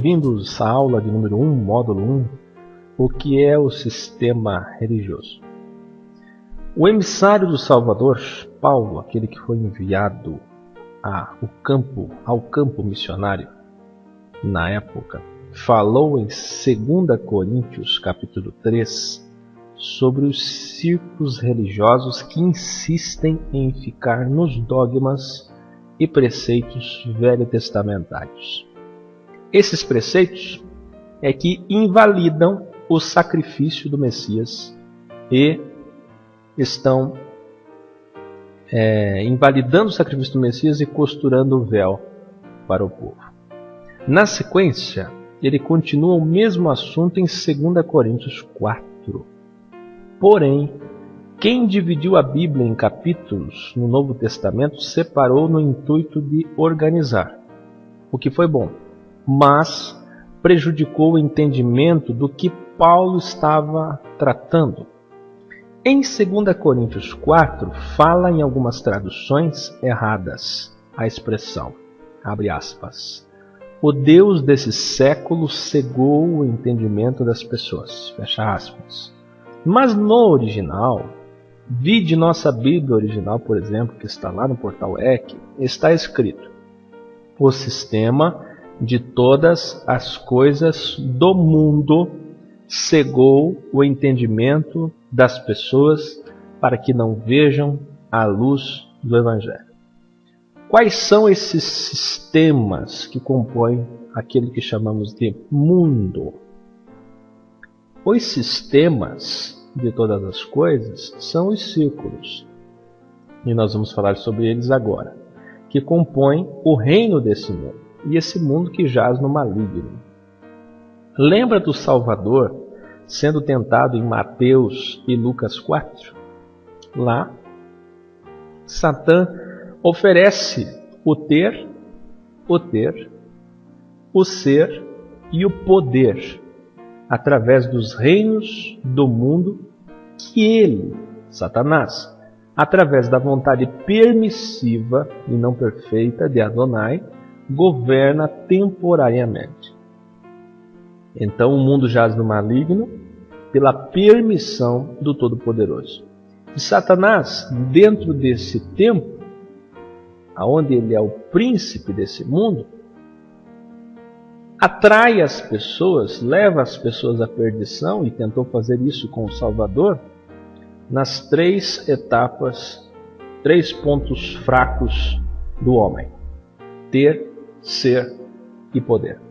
Bem-vindos à aula de número 1, módulo 1, o que é o sistema religioso. O emissário do Salvador, Paulo, aquele que foi enviado ao campo missionário na época, falou em 2 Coríntios capítulo 3 sobre os círculos religiosos que insistem em ficar nos dogmas e preceitos velho-testamentários. Esses preceitos é que invalidam o sacrifício do Messias e estão invalidando o sacrifício do Messias e costurando o véu para o povo. Na sequência, ele continua o mesmo assunto em 2 Coríntios 4. Porém, quem dividiu a Bíblia em capítulos no Novo Testamento separou no intuito de organizar, o que foi bom, mas prejudicou o entendimento do que Paulo estava tratando. Em 2 Coríntios 4, fala em algumas traduções erradas a expressão, abre aspas, o Deus desse século cegou o entendimento das pessoas, fecha aspas. Mas no original, vide nossa Bíblia original, por exemplo, que está lá no portal EC, está escrito: o sistema de todas as coisas do mundo cegou o entendimento das pessoas para que não vejam a luz do Evangelho. Quais são esses sistemas que compõem aquilo que chamamos de mundo? Os sistemas de todas as coisas são os círculos, e nós vamos falar sobre eles agora, que compõem o reino desse mundo, e esse mundo que jaz no maligno. Lembra do Salvador sendo tentado em Mateus e Lucas 4? Lá, Satã oferece o ter, o ser e o poder através dos reinos do mundo que ele, Satanás, através da vontade permissiva e não perfeita de Adonai, governa temporariamente. Então o mundo jaz no maligno pela permissão do Todo-Poderoso. E Satanás, dentro desse tempo, aonde ele é o príncipe desse mundo, atrai as pessoas, leva as pessoas à perdição, e tentou fazer isso com o Salvador, nas 3 etapas, 3 pontos fracos do homem: ter, ser e poder.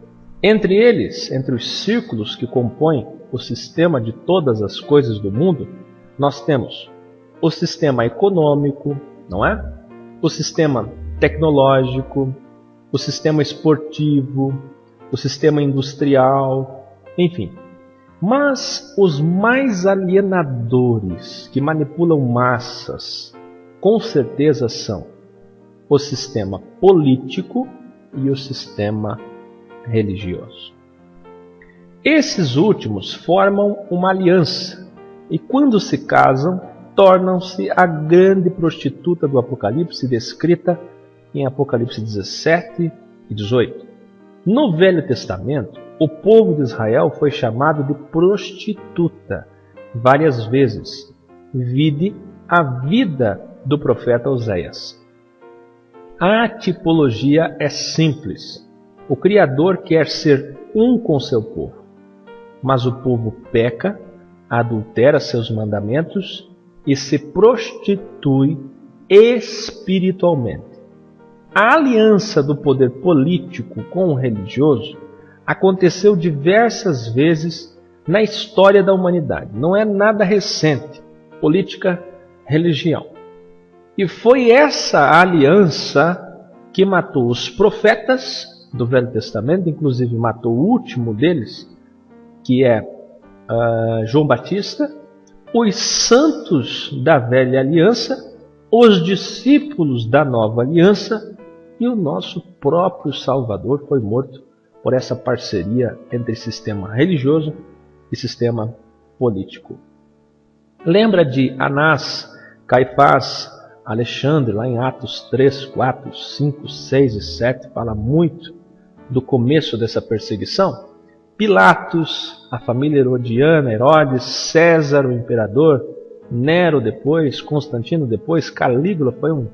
Entre eles, entre os círculos que compõem o sistema de todas as coisas do mundo, nós temos o sistema econômico, não é? O sistema tecnológico, o sistema esportivo, o sistema industrial, enfim. Mas os mais alienadores, que manipulam massas, com certeza são o sistema político e o sistema religioso. Esses últimos formam uma aliança e, quando se casam, tornam-se a grande prostituta do Apocalipse, descrita em Apocalipse 17 e 18. No Velho Testamento, o povo de Israel foi chamado de prostituta várias vezes. Vide a vida do profeta Oséias. A tipologia é simples. O Criador quer ser um com seu povo, mas o povo peca, adultera seus mandamentos e se prostitui espiritualmente. A aliança do poder político com o religioso aconteceu diversas vezes na história da humanidade. Não é nada recente. Política, religião. E foi essa aliança que matou os profetas do Velho Testamento, inclusive matou o último deles, que é João Batista, os santos da Velha Aliança, os discípulos da Nova Aliança, e o nosso próprio Salvador foi morto por essa parceria entre sistema religioso e sistema político. Lembra de Anás, Caifás, Alexandre, lá em Atos 3, 4, 5, 6 e 7, fala muito do começo dessa perseguição? Pilatos, a família herodiana, Herodes, César, o imperador, Nero depois, Constantino depois, Calígula foi um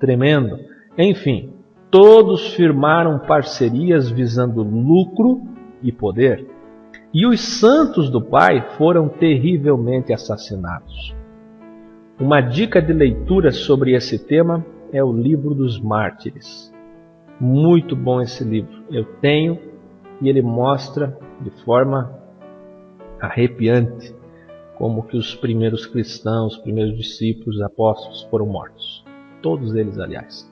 tremendo. Enfim, todos firmaram parcerias visando lucro e poder. E os santos do Pai foram terrivelmente assassinados. Uma dica de leitura sobre esse tema é o Livro dos Mártires. Muito bom esse livro. Eu tenho, e ele mostra de forma arrepiante como que os primeiros cristãos, os primeiros discípulos, apóstolos foram mortos. Todos eles, aliás.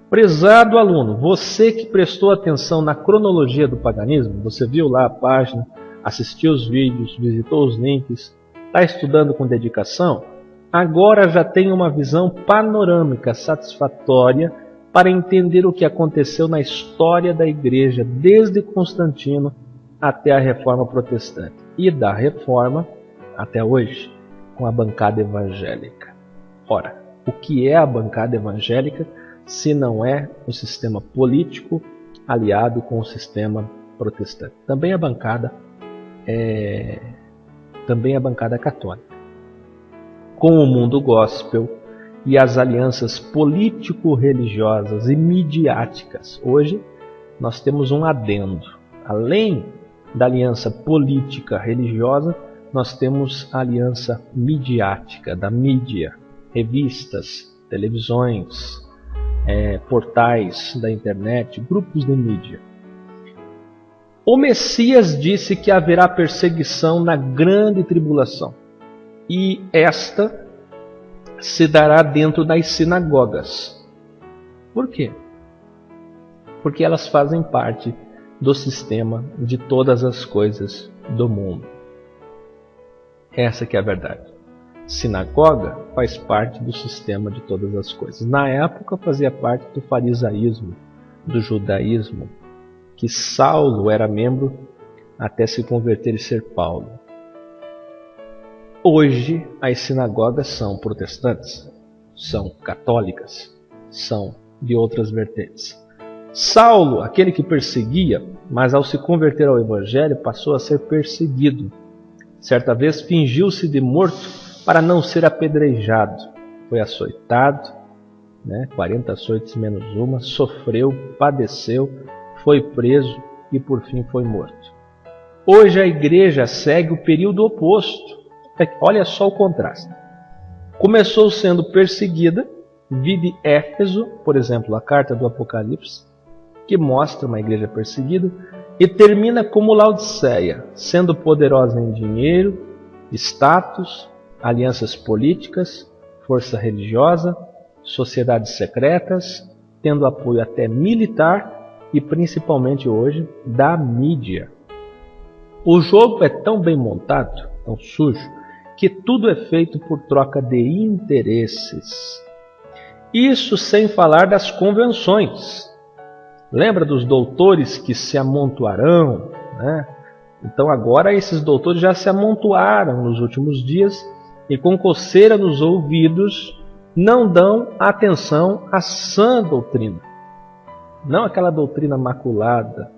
Prezado aluno, você que prestou atenção na cronologia do paganismo, você viu lá a página, assistiu os vídeos, visitou os links, está estudando com dedicação, agora já tem uma visão panorâmica satisfatória para entender o que aconteceu na história da Igreja desde Constantino até a Reforma Protestante e da Reforma até hoje, com a bancada evangélica. Ora, o que é a bancada evangélica se não é um sistema político aliado com o sistema protestante? Também a bancada católica. Com o mundo gospel e as alianças político-religiosas e midiáticas. Hoje nós temos um adendo. Além da aliança política-religiosa, nós temos a aliança midiática, da mídia, revistas, televisões, portais da internet, grupos de mídia. O Messias disse que haverá perseguição na grande tribulação. E esta se dará dentro das sinagogas. Por quê? Porque elas fazem parte do sistema de todas as coisas do mundo. Essa que é a verdade. Sinagoga faz parte do sistema de todas as coisas. Na época fazia parte do farisaísmo, do judaísmo, que Saulo era membro até se converter e ser Paulo. Hoje as sinagogas são protestantes, são católicas, são de outras vertentes. Saulo, aquele que perseguia, mas ao se converter ao Evangelho passou a ser perseguido. Certa vez fingiu-se de morto para não ser apedrejado. Foi açoitado, 40 açoites menos uma, sofreu, padeceu, foi preso e por fim foi morto. Hoje a igreja segue o período oposto. Olha só o contraste. Começou sendo perseguida, vide Éfeso, por exemplo, a carta do Apocalipse, que mostra uma igreja perseguida, e termina como Laodiceia, sendo poderosa em dinheiro, status, alianças políticas, força religiosa, sociedades secretas, tendo apoio até militar e principalmente hoje da mídia. O jogo é tão bem montado, tão sujo, que tudo é feito por troca de interesses. Isso sem falar das convenções. Lembra dos doutores que se amontoarão, Então agora esses doutores já se amontoaram nos últimos dias e com coceira nos ouvidos não dão atenção à sã doutrina. Não aquela doutrina maculada,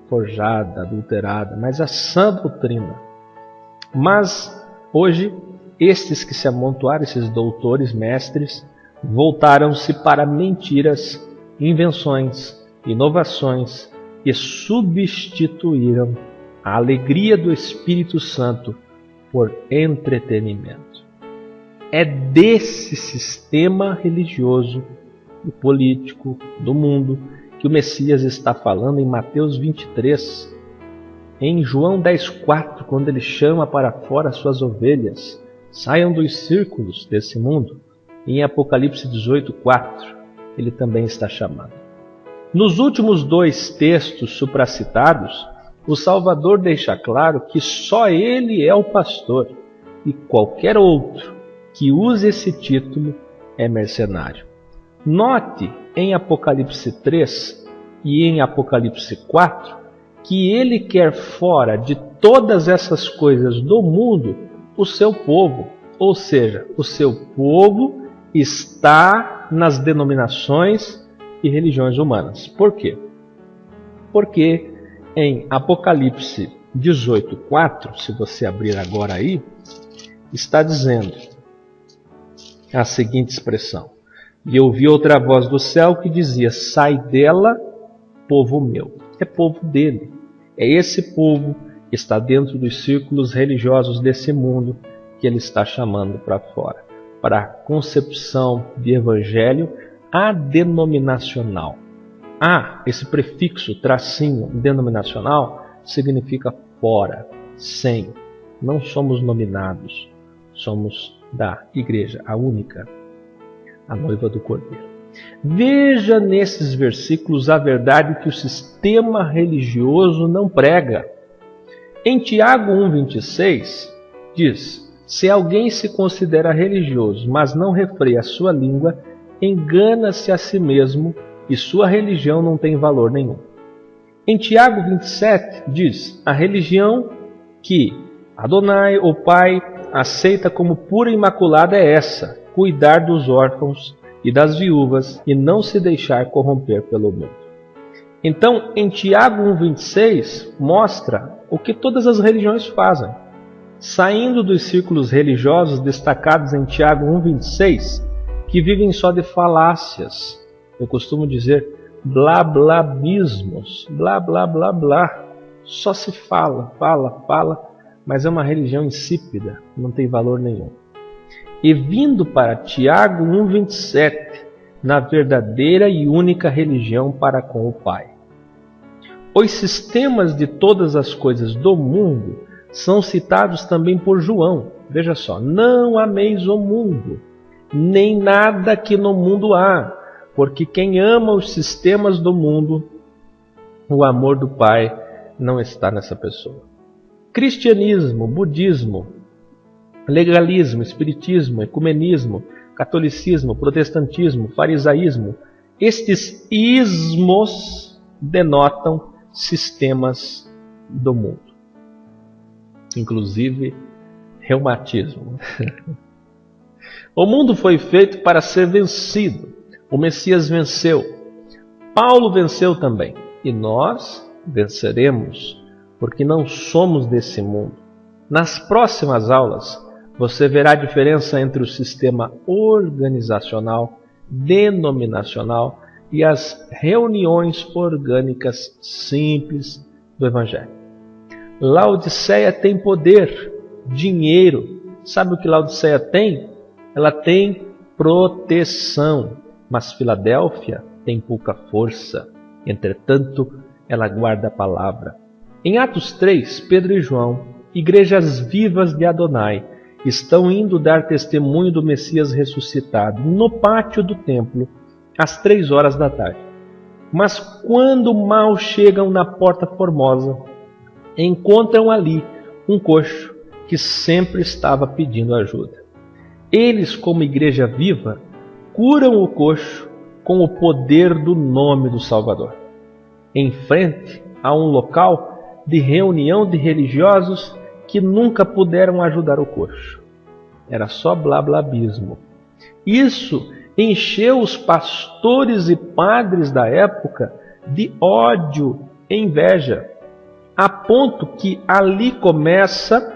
forjada, adulterada, mas a sã doutrina. Mas hoje, estes que se amontoaram, esses doutores, mestres, voltaram-se para mentiras, invenções, inovações e substituíram a alegria do Espírito Santo por entretenimento. É desse sistema religioso e político do mundo que o Messias está falando em Mateus 23, em João 10,4, quando ele chama para fora as suas ovelhas, saiam dos círculos desse mundo, e em Apocalipse 18,4, ele também está chamando. Nos últimos dois textos supracitados, o Salvador deixa claro que só ele é o pastor, e qualquer outro que use esse título é mercenário. Note em Apocalipse 3 e em Apocalipse 4 que ele quer fora de todas essas coisas do mundo o seu povo, ou seja, o seu povo está nas denominações e religiões humanas. Por quê? Porque em Apocalipse 18:4, se você abrir agora aí, está dizendo a seguinte expressão: e eu ouvi outra voz do céu que dizia: sai dela, povo meu. É povo dele. É esse povo que está dentro dos círculos religiosos desse mundo que ele está chamando para fora, para a concepção de evangelho adenominacional. Esse prefixo, tracinho, denominacional, significa fora, sem. Não somos nominados, somos da igreja, a única, a noiva do Cordeiro. Veja nesses versículos a verdade que o sistema religioso não prega. Em Tiago 1,26 diz: se alguém se considera religioso, mas não refreia a sua língua, engana-se a si mesmo e sua religião não tem valor nenhum. Em Tiago 27 diz: a religião que Adonai, o Pai, aceita como pura e imaculada é essa: cuidar dos órfãos e das viúvas e não se deixar corromper pelo mundo. Então, em Tiago 1,26 mostra o que todas as religiões fazem. Saindo dos círculos religiosos destacados em Tiago 1,26, que vivem só de falácias. Eu costumo dizer blablabismos, blá blá blá blá. Só se fala, mas é uma religião insípida, não tem valor nenhum. E vindo para Tiago 1,27, na verdadeira e única religião para com o Pai. Os sistemas de todas as coisas do mundo são citados também por João. Veja só: não ameis o mundo, nem nada que no mundo há, porque quem ama os sistemas do mundo, o amor do Pai não está nessa pessoa. Cristianismo, budismo, legalismo, espiritismo, ecumenismo, catolicismo, protestantismo, farisaísmo, estes ismos denotam sistemas do mundo. Inclusive reumatismo. O mundo foi feito para ser vencido. O Messias venceu. Paulo venceu também. E nós venceremos, porque não somos desse mundo. Nas próximas aulas, você verá a diferença entre o sistema organizacional, denominacional e as reuniões orgânicas simples do Evangelho. Laodiceia tem poder, dinheiro. Sabe o que Laodiceia tem? Ela tem proteção, mas Filadélfia tem pouca força. Entretanto, ela guarda a palavra. Em Atos 3, Pedro e João, igrejas vivas de Adonai, estão indo dar testemunho do Messias ressuscitado no pátio do templo, às 3 horas da tarde. Mas quando mal chegam na Porta Formosa, encontram ali um coxo que sempre estava pedindo ajuda. Eles, como igreja viva, curam o coxo com o poder do nome do Salvador. Em frente a um local de reunião de religiosos que nunca puderam ajudar o coxo. Era só blablabismo. Isso encheu os pastores e padres da época de ódio e inveja, a ponto que ali começa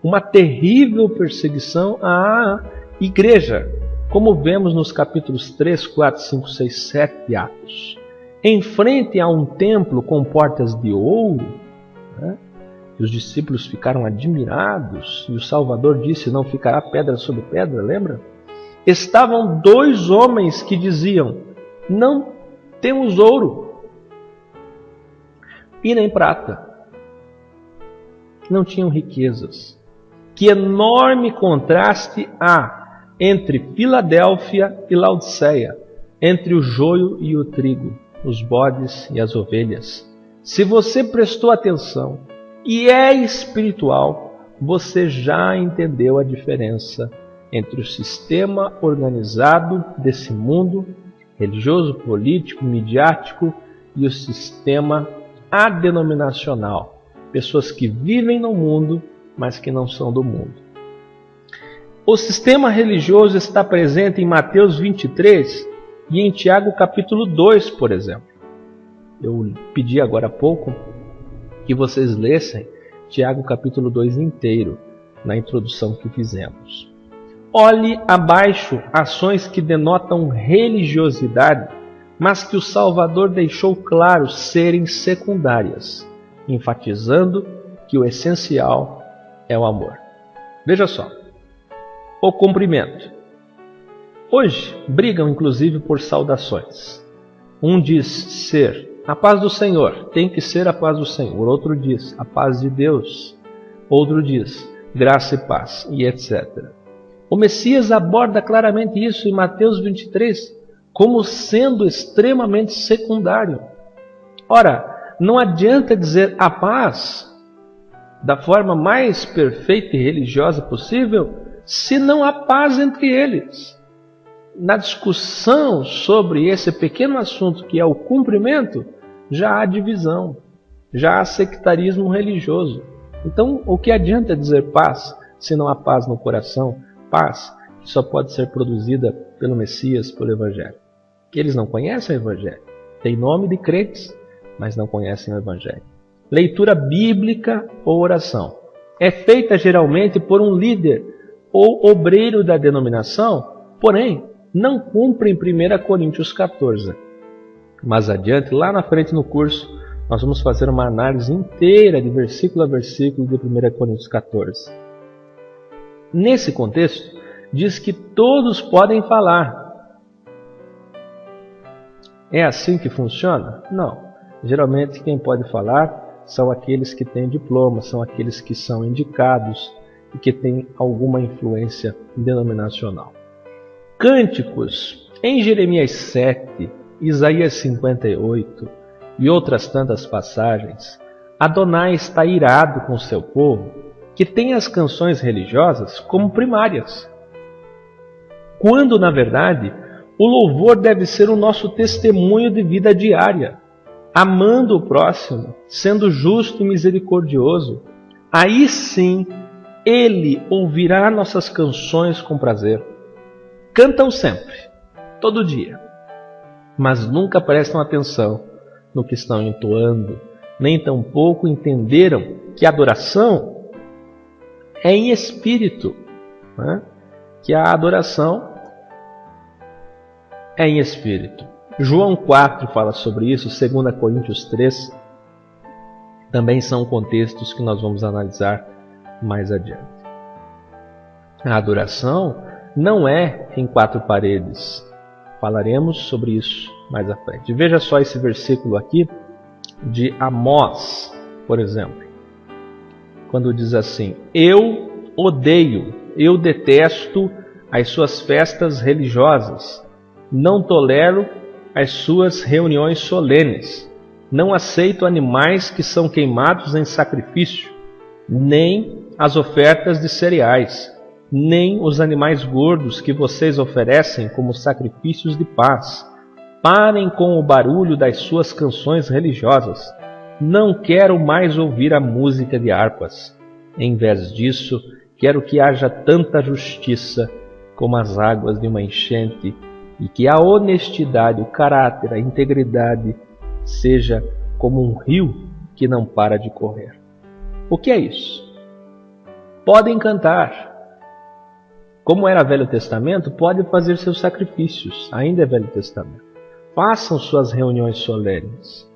uma terrível perseguição à igreja, como vemos nos capítulos 3, 4, 5, 6, 7 de Atos. Em frente a um templo com portas de ouro, os discípulos ficaram admirados, e o Salvador disse: não ficará pedra sobre pedra, lembra? Estavam 2 homens que diziam: não temos ouro e nem prata. Não tinham riquezas. Que enorme contraste há entre Filadélfia e Laodiceia, entre o joio e o trigo, os bodes e as ovelhas. Se você prestou atenção e é espiritual, você já entendeu a diferença entre o sistema organizado desse mundo, religioso, político, midiático, e o sistema adenominacional. Pessoas que vivem no mundo, mas que não são do mundo. O sistema religioso está presente em Mateus 23 e em Tiago capítulo 2, por exemplo. Eu pedi agora há pouco que vocês lessem Tiago capítulo 2 inteiro, na introdução que fizemos. Olhe abaixo ações que denotam religiosidade, mas que o Salvador deixou claro serem secundárias, enfatizando que o essencial é o amor. Veja só, o cumprimento. Hoje brigam inclusive por saudações. Um diz ser a paz do Senhor, tem que ser a paz do Senhor. Outro diz a paz de Deus. Outro diz graça e paz, e etc. O Messias aborda claramente isso em Mateus 23, como sendo extremamente secundário. Ora, não adianta dizer a paz da forma mais perfeita e religiosa possível, se não há paz entre eles. Na discussão sobre esse pequeno assunto que é o cumprimento, já há divisão, já há sectarismo religioso. Então, o que adianta dizer paz, se não há paz no coração? Paz que só pode ser produzida pelo Messias, pelo Evangelho. Que eles não conhecem o Evangelho. Tem nome de crentes, mas não conhecem o Evangelho. Leitura bíblica ou oração. É feita geralmente por um líder ou obreiro da denominação, porém, não cumpre em 1 Coríntios 14. Mais adiante, lá na frente no curso, nós vamos fazer uma análise inteira de versículo a versículo de 1 Coríntios 14. Nesse contexto, diz que todos podem falar. É assim que funciona? Não. Geralmente quem pode falar são aqueles que têm diploma, são aqueles que são indicados e que têm alguma influência denominacional. Cânticos. Em Jeremias 7, Isaías 58 e outras tantas passagens, Adonai está irado com seu povo, que tem as canções religiosas como primárias. Quando, na verdade, o louvor deve ser o nosso testemunho de vida diária, amando o próximo, sendo justo e misericordioso. Aí sim, Ele ouvirá nossas canções com prazer. Cantam sempre, todo dia, mas nunca prestam atenção no que estão entoando, nem tampouco entenderam que a adoração é em espírito, né? Que a adoração é em espírito. João 4 fala sobre isso, 2 Coríntios 3, também são contextos que nós vamos analisar mais adiante. A adoração não é em quatro paredes. Falaremos sobre isso mais à frente. Veja só esse versículo aqui de Amós, por exemplo. Quando diz assim: eu odeio, eu detesto as suas festas religiosas. Não tolero as suas reuniões solenes. Não aceito animais que são queimados em sacrifício, nem as ofertas de cereais, nem os animais gordos que vocês oferecem como sacrifícios de paz. Parem com o barulho das suas canções religiosas. Não quero mais ouvir a música de harpas. Em vez disso, quero que haja tanta justiça como as águas de uma enchente, e que a honestidade, o caráter, a integridade seja como um rio que não para de correr. O que é isso? Podem cantar. Como era Velho Testamento, podem fazer seus sacrifícios. Ainda é Velho Testamento. Façam suas reuniões solenes,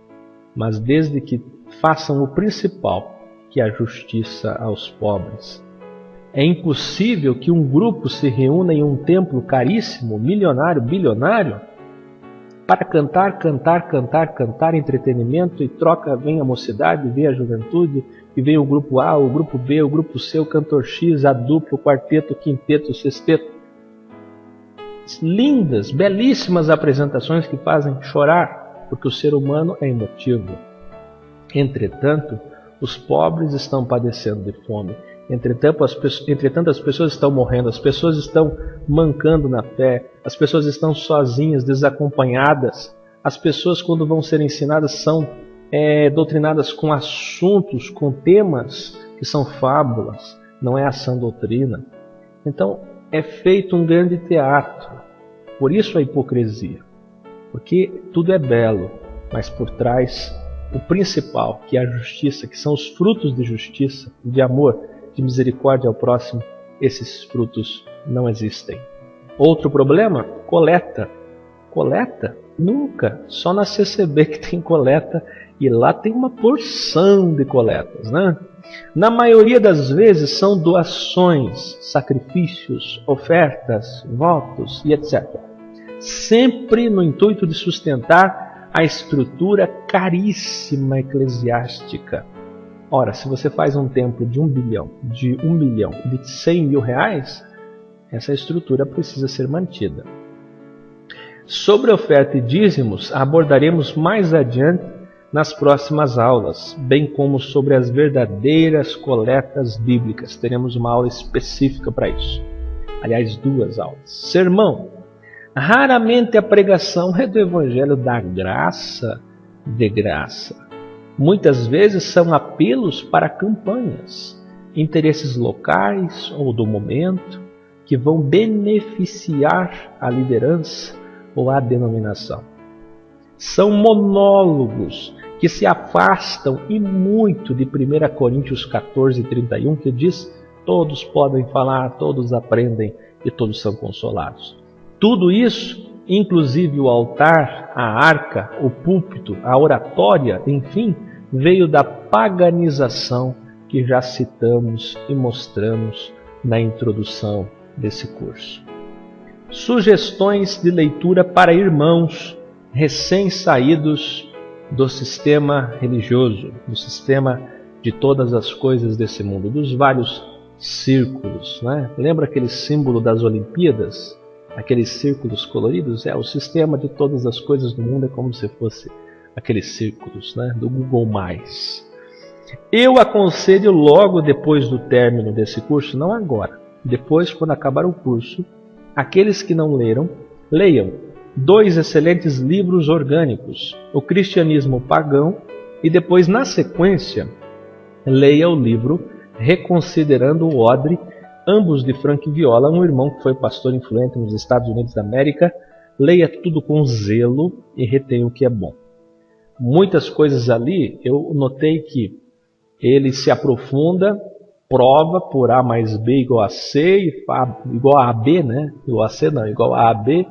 mas desde que façam o principal, que é a justiça aos pobres. É impossível que um grupo se reúna em um templo caríssimo, milionário, bilionário, para cantar, entretenimento, e troca, vem a mocidade, vem a juventude, e vem o grupo A, o grupo B, o grupo C, o cantor X, a dupla, o quarteto, o quinteto, o sexteto. Lindas, belíssimas apresentações que fazem chorar, porque o ser humano é emotivo. Entretanto, os pobres estão padecendo de fome. Entretanto, as pessoas estão morrendo, as pessoas estão mancando na fé, as pessoas estão sozinhas, desacompanhadas. As pessoas, quando vão ser ensinadas, são doutrinadas com assuntos, com temas que são fábulas, não é a sã doutrina. Então, é feito um grande teatro. Por isso a hipocrisia. Porque tudo é belo, mas por trás o principal, que é a justiça, que são os frutos de justiça, de amor, de misericórdia ao próximo, esses frutos não existem. Outro problema? Coleta. Coleta? Nunca. Só na CCB que tem coleta, e lá tem uma porção de coletas, né? Na maioria das vezes são doações, sacrifícios, ofertas, votos e etc. Sempre no intuito de sustentar a estrutura caríssima eclesiástica. Ora, se você faz um templo de 1 bilhão, de 1 milhão, de 100 mil reais, essa estrutura precisa ser mantida. Sobre oferta e dízimos, abordaremos mais adiante nas próximas aulas, bem como sobre as verdadeiras coletas bíblicas. Teremos uma aula específica para isso. Aliás, 2 aulas. Sermão. Raramente a pregação é do Evangelho da graça de graça. Muitas vezes são apelos para campanhas, interesses locais ou do momento, que vão beneficiar a liderança ou a denominação. São monólogos que se afastam e muito de 1 Coríntios 14:31, que diz: todos podem falar, todos aprendem e todos são consolados. Tudo isso, inclusive o altar, a arca, o púlpito, a oratória, enfim, veio da paganização que já citamos e mostramos na introdução desse curso. Sugestões de leitura para irmãos recém-saídos do sistema religioso, do sistema de todas as coisas desse mundo, dos vários círculos, né? Lembra aquele símbolo das Olimpíadas? Aqueles círculos coloridos? O sistema de todas as coisas do mundo é como se fosse aqueles círculos, né? Do Google+. Eu aconselho logo depois do término desse curso, não agora, depois, quando acabar o curso, aqueles que não leram, leiam 2 excelentes livros orgânicos, O Cristianismo Pagão, e depois, na sequência, leia o livro Reconsiderando o Odre, ambos de Frank Viola, um irmão que foi pastor influente nos Estados Unidos da América. Leia tudo com zelo e retenha o que é bom. Muitas coisas ali, eu notei que ele se aprofunda, prova por A mais B igual a C, igual a AB, né? Igual a C não, igual a AB.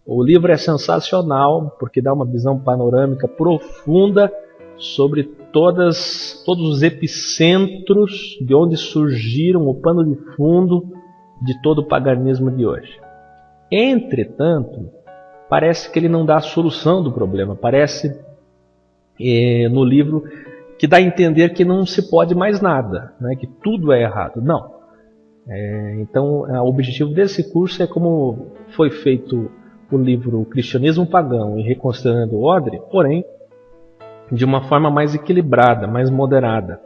O livro é sensacional, porque dá uma visão panorâmica profunda sobre todos os epicentros de onde surgiram o pano de fundo de todo o paganismo de hoje. Entretanto, parece que ele não dá a solução do problema. Parece no livro que dá a entender que não se pode mais nada, né? Que tudo é errado. Não. Então, o objetivo desse curso é como foi feito o livro Cristianismo Pagão e Reconsiderando o Odre, porém, de uma forma mais equilibrada, mais moderada,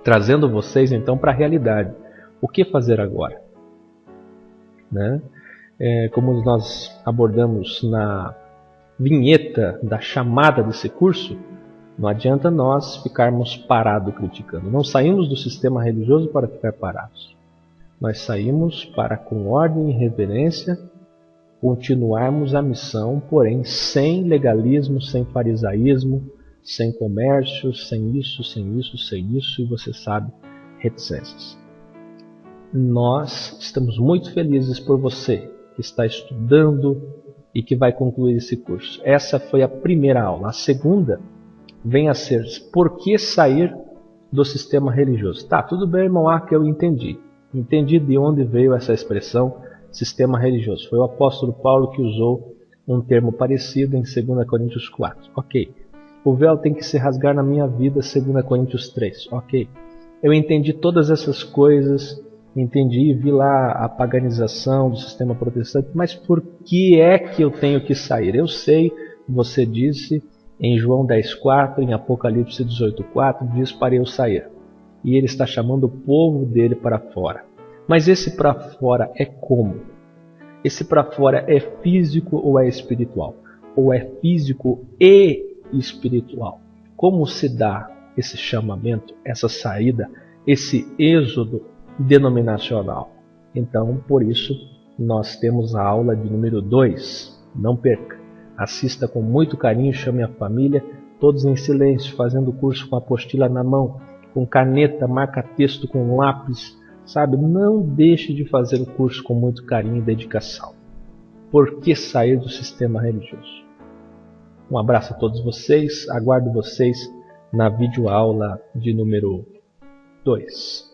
trazendo vocês então para a realidade. O que fazer agora? Né? Como nós abordamos na vinheta da chamada desse curso, não adianta nós ficarmos parados criticando. Não saímos do sistema religioso para ficar parados. Nós saímos para, com ordem e reverência, continuarmos a missão, porém sem legalismo, sem farisaísmo, sem comércio, sem isso, e você sabe, reticências. Nós estamos muito felizes por você que está estudando e que vai concluir esse curso. Essa foi a primeira aula. A segunda vem a ser: por que sair do sistema religioso? Tá, tudo bem, irmão, que eu entendi. Entendi de onde veio essa expressão sistema religioso. Foi o apóstolo Paulo que usou um termo parecido em 2 Coríntios 4. Ok. O véu tem que se rasgar na minha vida, 2 Coríntios 3. Ok. Eu entendi todas essas coisas, entendi e vi lá a paganização do sistema protestante, mas por que é que eu tenho que sair? Eu sei, você disse em João 10,4, em Apocalipse 18,4, diz para eu sair. E ele está chamando o povo dele para fora. Mas esse para fora é como? Esse para fora é físico ou é espiritual? Ou é físico e espiritual? Como se dá esse chamamento, essa saída, esse êxodo denominacional? Então, por isso, nós temos a aula de número 2. Não perca. Assista com muito carinho, chame a família, todos em silêncio, fazendo o curso com a apostila na mão, com caneta, marca-texto com lápis, sabe? Não deixe de fazer o curso com muito carinho e dedicação. Por que sair do sistema religioso? Um abraço a todos vocês, aguardo vocês na videoaula de número 2.